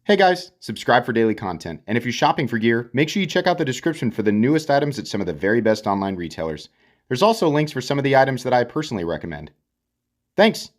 Hey guys, subscribe for daily content. And if you're shopping for gear, make sure you check out the description for the newest items at some of the very best online retailers. There's also links for some of the items that I personally recommend. Thanks!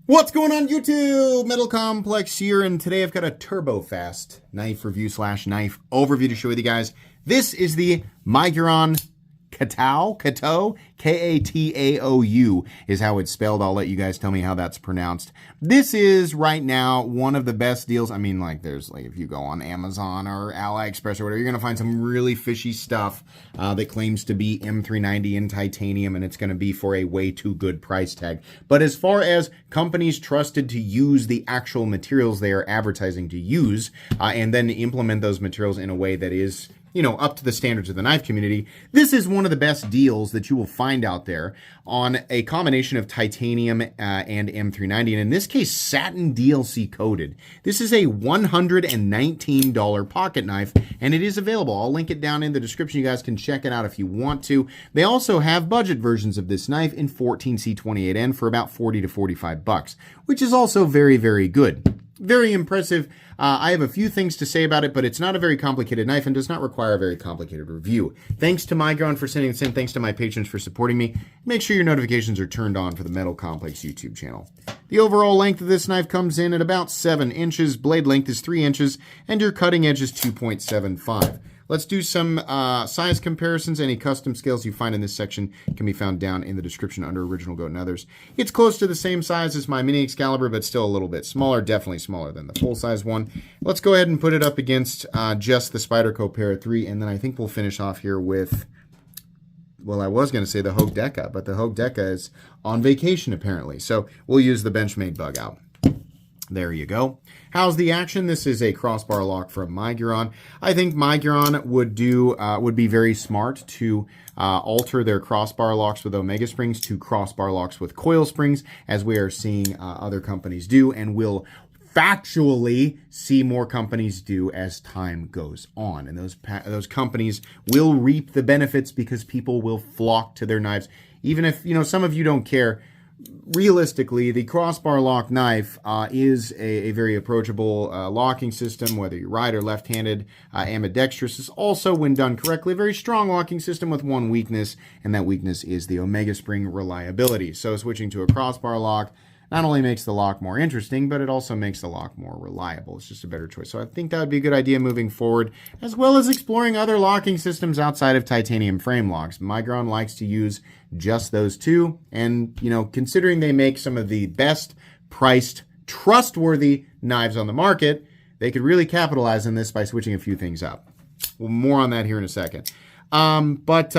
What's going on YouTube? Metal Complex here, and today I've got a turbo fast knife review / knife overview to show you guys. This is the Miguron Katou, K-A-T-A-O-U is how it's spelled. I'll let you guys tell me how that's pronounced. This is right now one of the best deals. I mean, there's if you go on Amazon or AliExpress or whatever, you're going to find some really fishy stuff that claims to be M390 in titanium, and it's going to be for a way too good price tag. But as far as companies trusted to use the actual materials they are advertising to use, and then implement those materials in a way that is up to the standards of the knife community, this is one of the best deals that you will find out there on a combination of titanium and M390, and in this case, satin DLC coated. This is a $119 pocket knife, and it is available. I'll link it down in the description. You guys can check it out if you want to. They also have budget versions of this knife in 14C28N for about 40 to 45 bucks, which is also very, very good. Very impressive. I have a few things to say about it, but it's not a very complicated knife and does not require a very complicated review. Thanks to Miguron for sending this in. Thanks to my patrons for supporting me. Make sure your notifications are turned on for the Metal Complex YouTube channel. The overall length of this knife comes in at about 7 inches. Blade length is 3 inches, and your cutting edge is 2.75. Let's do some size comparisons. Any custom scales you find in this section can be found down in the description under Original Goat and Others. It's close to the same size as my Mini Excalibur, but still a little bit smaller, definitely smaller than the full-size one. Let's go ahead and put it up against just the Spyderco Para 3, and then I think we'll finish off here with, well, I was going to say the Hogue Deca, but the Hogue Deca is on vacation apparently, so we'll use the Benchmade bug out. There you go. How's the action? This is a crossbar lock from Miguron. I think Miguron would be very smart to alter their crossbar locks with Omega springs to crossbar locks with coil springs, as we are seeing other companies do, and will factually see more companies do as time goes on. And those companies will reap the benefits because people will flock to their knives. Even if, some of you don't care, realistically, the crossbar lock knife is a very approachable locking system, whether you're right or left-handed. Ambidextrous is also, when done correctly, a very strong locking system with one weakness, and that weakness is the Omega spring reliability. So switching to a crossbar lock not only makes the lock more interesting, but it also makes the lock more reliable. It's just a better choice. So I think that would be a good idea moving forward, as well as exploring other locking systems outside of titanium frame locks. Miguron likes to use just those two, and considering they make some of the best priced, trustworthy knives on the market, they could really capitalize on this by switching a few things up. Well, more on that here in a second. Let's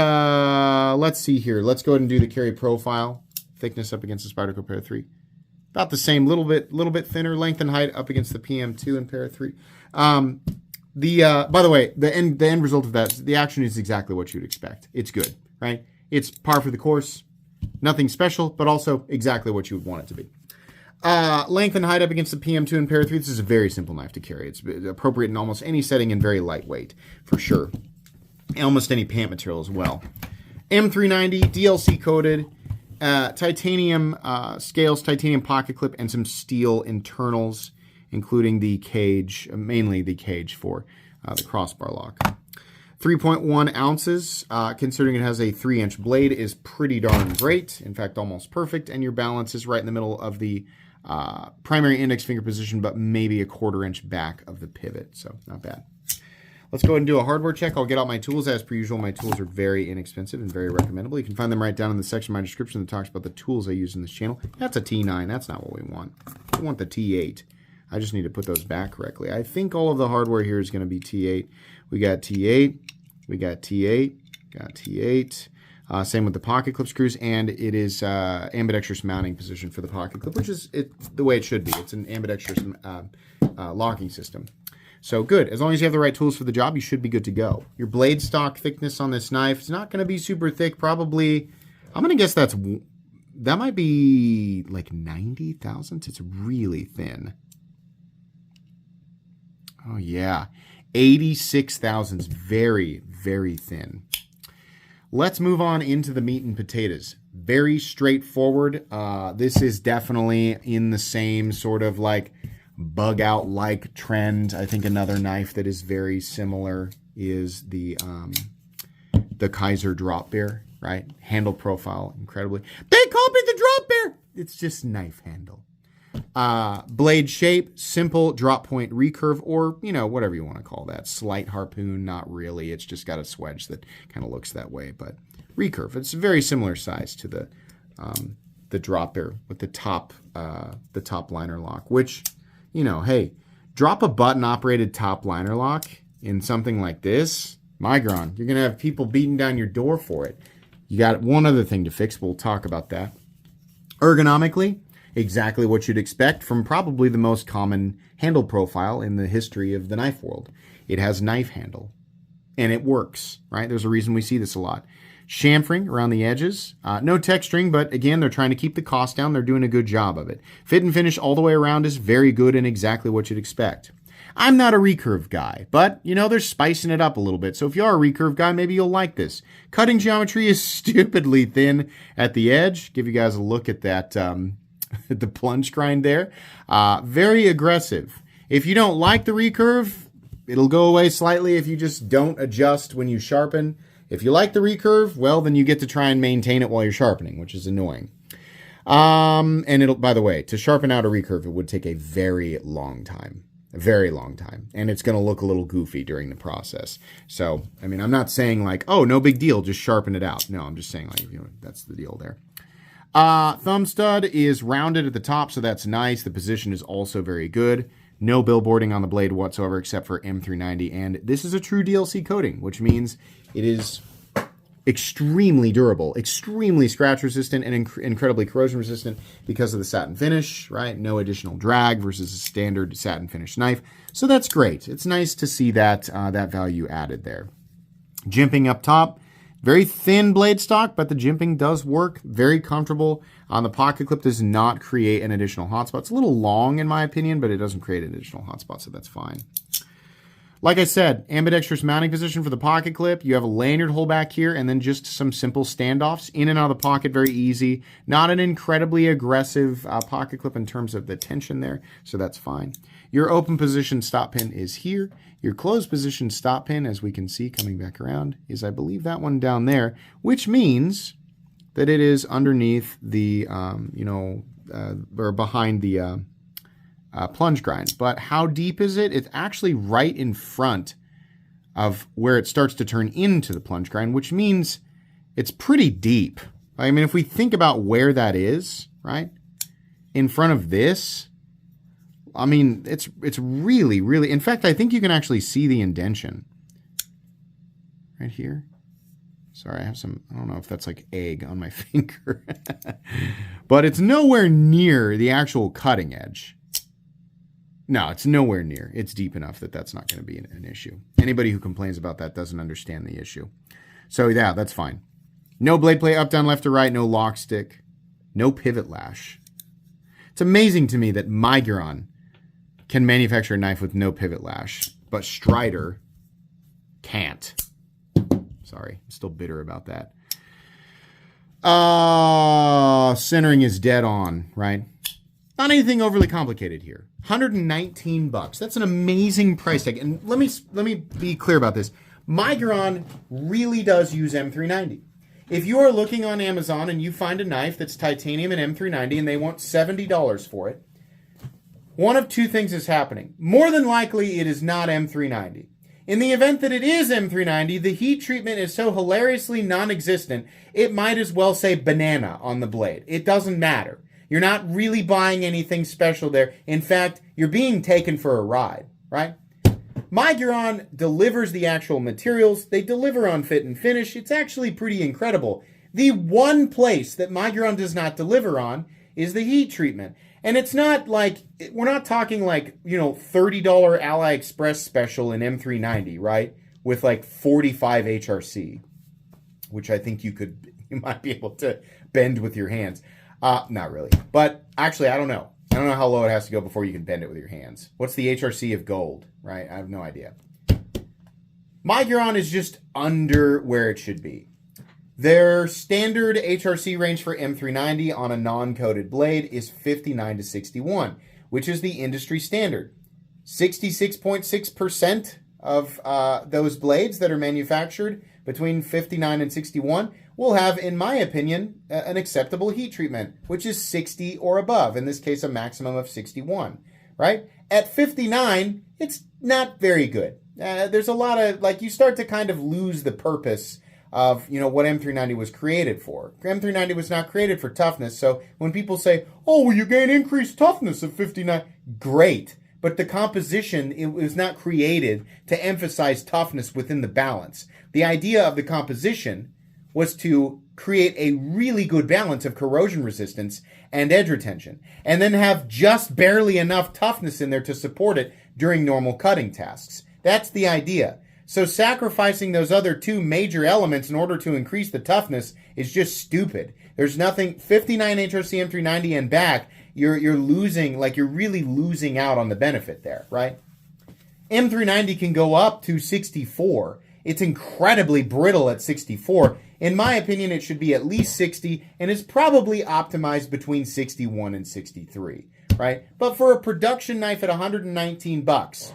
see here. Let's go ahead and do the carry profile. Thickness up against the Spyderco Para 3. About the same, little bit thinner. Length and height up against the PM2 and Para 3. By the way, the end result of that, the action is exactly what you'd expect. It's good, right? It's par for the course. Nothing special, but also exactly what you would want it to be. Length and height up against the PM2 and Para 3. This is a very simple knife to carry. It's appropriate in almost any setting and very lightweight, for sure. Almost any pant material as well. M390, DLC coated. Titanium scales, titanium pocket clip, and some steel internals, including the cage, mainly the cage for the crossbar lock. 3.1 ounces, considering it has a 3-inch blade, is pretty darn great. In fact, almost perfect. And your balance is right in the middle of the primary index finger position, but maybe a 1/4 inch back of the pivot. So not bad. Let's go ahead and do a hardware check. I'll get out my tools. As per usual, my tools are very inexpensive and very recommendable. You can find them right down in the section of my description that talks about the tools I use in this channel. That's a T9. That's not what we want. We want the T8. I just need to put those back correctly. I think all of the hardware here is going to be T8. We got T8. We got T8. Got T8. Same with the pocket clip screws, and it is ambidextrous mounting position for the pocket clip, which is the way it should be. It's an ambidextrous locking system. So good. As long as you have the right tools for the job, you should be good to go. Your blade stock thickness on this knife is not going to be super thick. Probably, I'm going to guess that might be like 90 thousandths. It's really thin. Oh, yeah. 86 thousandths. Very, very thin. Let's move on into the meat and potatoes. Very straightforward. This is definitely in the same sort of bug out like trend. I think another knife that is very similar is the Kaiser drop bear, right? Handle profile, incredibly. They call me the drop bear. It's just knife handle. Blade shape, simple drop point recurve, or, whatever you want to call that. Slight harpoon, not really. It's just got a swedge that kind of looks that way, but recurve. It's a very similar size to the drop bear with the top liner lock, which, hey, drop a button operated top liner lock in something like this, Miguron, you're going to have people beating down your door for it. You got one other thing to fix, but we'll talk about that. Ergonomically, exactly what you'd expect from probably the most common handle profile in the history of the knife world. It has knife handle, and it works, right? There's a reason we see this a lot. Chamfering around the edges. No texturing, but again, they're trying to keep the cost down. They're doing a good job of it. Fit and finish all the way around is very good and exactly what you'd expect. I'm not a recurve guy, but, they're spicing it up a little bit. So if you are a recurve guy, maybe you'll like this. Cutting geometry is stupidly thin at the edge. Give you guys a look at that, the plunge grind there. Very aggressive. If you don't like the recurve, it'll go away slightly if you just don't adjust when you sharpen. If you like the recurve, well, then you get to try and maintain it while you're sharpening, which is annoying. And it'll, by the way, to sharpen out a recurve, it would take a very long time. A very long time. And it's going to look a little goofy during the process. So, I'm not saying like, oh, no big deal, just sharpen it out. No, I'm just saying like, that's the deal there. Thumb stud is rounded at the top, so that's nice. The position is also very good. No billboarding on the blade whatsoever except for M390. And this is a true DLC coating, which means it is extremely durable, extremely scratch resistant, and incredibly corrosion resistant because of the satin finish, right? No additional drag versus a standard satin finish knife. So that's great. It's nice to see that, that value added there. Jimping up top. Very thin blade stock, but the jimping does work. Very comfortable. The pocket clip does not create an additional hotspot. It's a little long in my opinion, but it doesn't create an additional hotspot, so that's fine. Like I said, ambidextrous mounting position for the pocket clip. You have a lanyard hole back here and then just some simple standoffs in and out of the pocket, very easy. Not an incredibly aggressive pocket clip in terms of the tension there, so that's fine. Your open position stop pin is here. Your closed position stop pin, as we can see coming back around, is I believe that one down there, which means that it is underneath the, or behind the plunge grind. But how deep is it? It's actually right in front of where it starts to turn into the plunge grind, which means it's pretty deep. If we think about where that is, right, in front of this, it's really, really, in fact, I think you can actually see the indention right here. Sorry, I have some, I don't know if that's like egg on my finger, but it's nowhere near the actual cutting edge. No, it's nowhere near. It's deep enough that that's not going to be an issue. Anybody who complains about that doesn't understand the issue. So yeah, that's fine. No blade play up, down, left, or right. No lock stick. No pivot lash. It's amazing to me that Miguron can manufacture a knife with no pivot lash, but Strider can't. Sorry, I'm still bitter about that. Centering is dead on, right? Not anything overly complicated here. $119. That's an amazing price tag. And let me be clear about this. Miguron really does use M390. If you are looking on Amazon and you find a knife that's titanium and M390 and they want $70 for it, one of two things is happening. More than likely, it is not M390. In the event that it is M390, the heat treatment is so hilariously non-existent, it might as well say banana on the blade. It doesn't matter. You're not really buying anything special there. In fact, you're being taken for a ride, right? Miguron delivers the actual materials. They deliver on fit and finish. It's actually pretty incredible. The one place that Miguron does not deliver on is the heat treatment. And it's not like, we're not talking like, $30 AliExpress special in M390, right? With like 45 HRC, which I think you might be able to bend with your hands. Not really. But actually, I don't know. I don't know how low it has to go before you can bend it with your hands. What's the HRC of gold, right? I have no idea. Miguron is just under where it should be. Their standard HRC range for M390 on a non-coated blade is 59 to 61, which is the industry standard. 66.6% of those blades that are manufactured between 59 and 61 will have, in my opinion, an acceptable heat treatment, which is 60 or above, in this case a maximum of 61, right? At 59, it's not very good. There's a lot of, like, you start to kind of lose the purpose of, what M390 was created for. M390 was not created for toughness, so when people say, oh, well, you gain increased toughness at 59, great. But the composition, it was not created to emphasize toughness within the balance. The idea of the composition was to create a really good balance of corrosion resistance and edge retention, and then have just barely enough toughness in there to support it during normal cutting tasks. That's the idea. So sacrificing those other two major elements in order to increase the toughness is just stupid. There's nothing, 59 HRC M390 and back, you're losing, like, you're really losing out on the benefit there, right? M390 can go up to 64. It's incredibly brittle at 64. In my opinion, it should be at least 60, and is probably optimized between 61 and 63, right? But for a production knife at $119,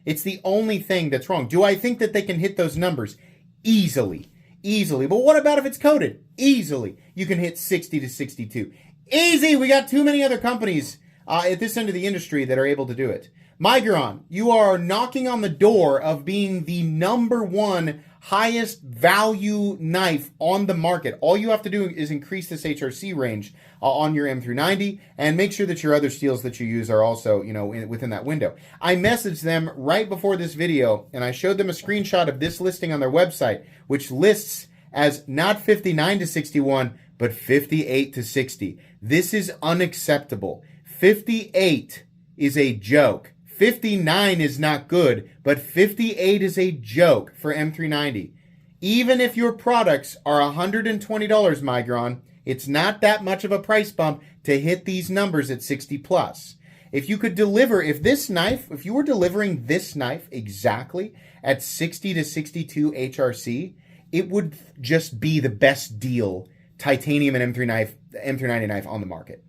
it's the only thing that's wrong. Do I think that they can hit those numbers? Easily. But what about if it's coated? Easily. You can hit 60 to 62. Easy! We got too many other companies at this end of the industry that are able to do it. Miguron, you are knocking on the door of being the #1 highest value knife on the market. All you have to do is increase this HRC range on your M390 and make sure that your other steels that you use are also, within that window. I messaged them right before this video, and I showed them a screenshot of this listing on their website, which lists as not 59 to 61, but 58 to 60. This is unacceptable. 58 is a joke. 59 is not good, but 58 is a joke for M390. Even if your products are $120, Miguron, it's not that much of a price bump to hit these numbers at 60 plus. If you could deliver, if you were delivering this knife exactly at 60 to 62 HRC, it would just be the best deal titanium and M390 knife on the market,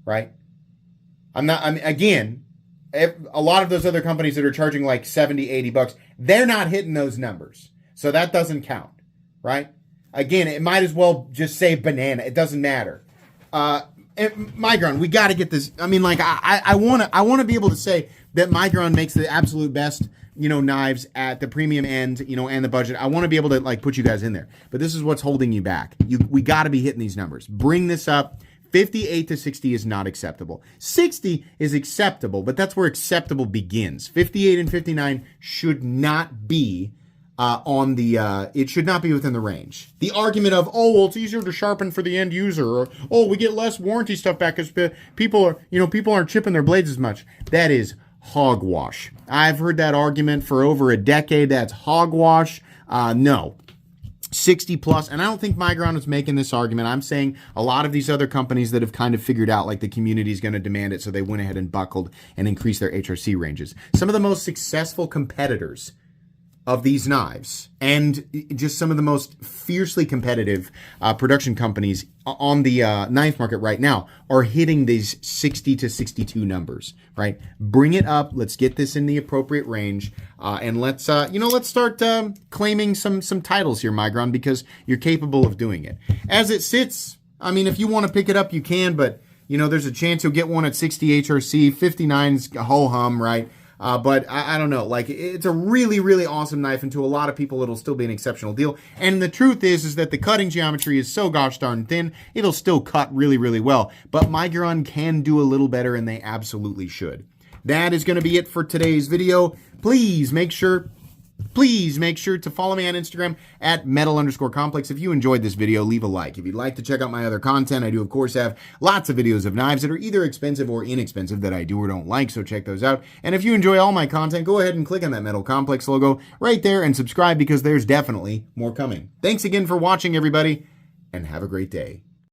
right? Again, a lot of those other companies that are charging like 70, $80, they're not hitting those numbers. So that doesn't count, right? Again, it might as well just say banana. It doesn't matter. Miguron, we got to get this. I mean, like, I want to be able to say that Miguron makes the absolute best, knives at the premium end, and the budget. I want to be able to, like, put you guys in there. But this is what's holding you back. We got to be hitting these numbers. Bring this up. 58 to 60 is not acceptable. 60 is acceptable, but that's where acceptable begins. 58 and 59 should not be it should not be within the range. The argument of, oh, well, it's easier to sharpen for the end user, or, oh, we get less warranty stuff back because people aren't chipping their blades as much. That is hogwash. I've heard that argument for over a decade. That's hogwash. No. 60 plus, and I don't think Miguron is making this argument. I'm saying a lot of these other companies that have kind of figured out, like, the community is going to demand it, so they went ahead and buckled and increased their HRC ranges. Some of the most successful competitors of these knives, and just some of the most fiercely competitive production companies on the knife market right now, are hitting these 60 to 62 numbers, right? Bring it up. Let's get this in the appropriate range, and let's start claiming some titles here, Miguron, because you're capable of doing it. As it sits, I mean, if you want to pick it up, you can, but there's a chance you'll get one at 60 HRC. 59's ho-hum, right? But I don't know, like, it's a really, really awesome knife, and to a lot of people, it'll still be an exceptional deal. And the truth is that the cutting geometry is so gosh darn thin, it'll still cut really, really well. But Miguron can do a little better, and they absolutely should. That is going to be it for today's video. Please make sure to follow me on Instagram at metal_complex. If you enjoyed this video, leave a like. If you'd like to check out my other content, I do, of course, have lots of videos of knives that are either expensive or inexpensive that I do or don't like, so check those out. And if you enjoy all my content, go ahead and click on that Metal Complex logo right there and subscribe, because there's definitely more coming. Thanks again for watching, everybody, and have a great day.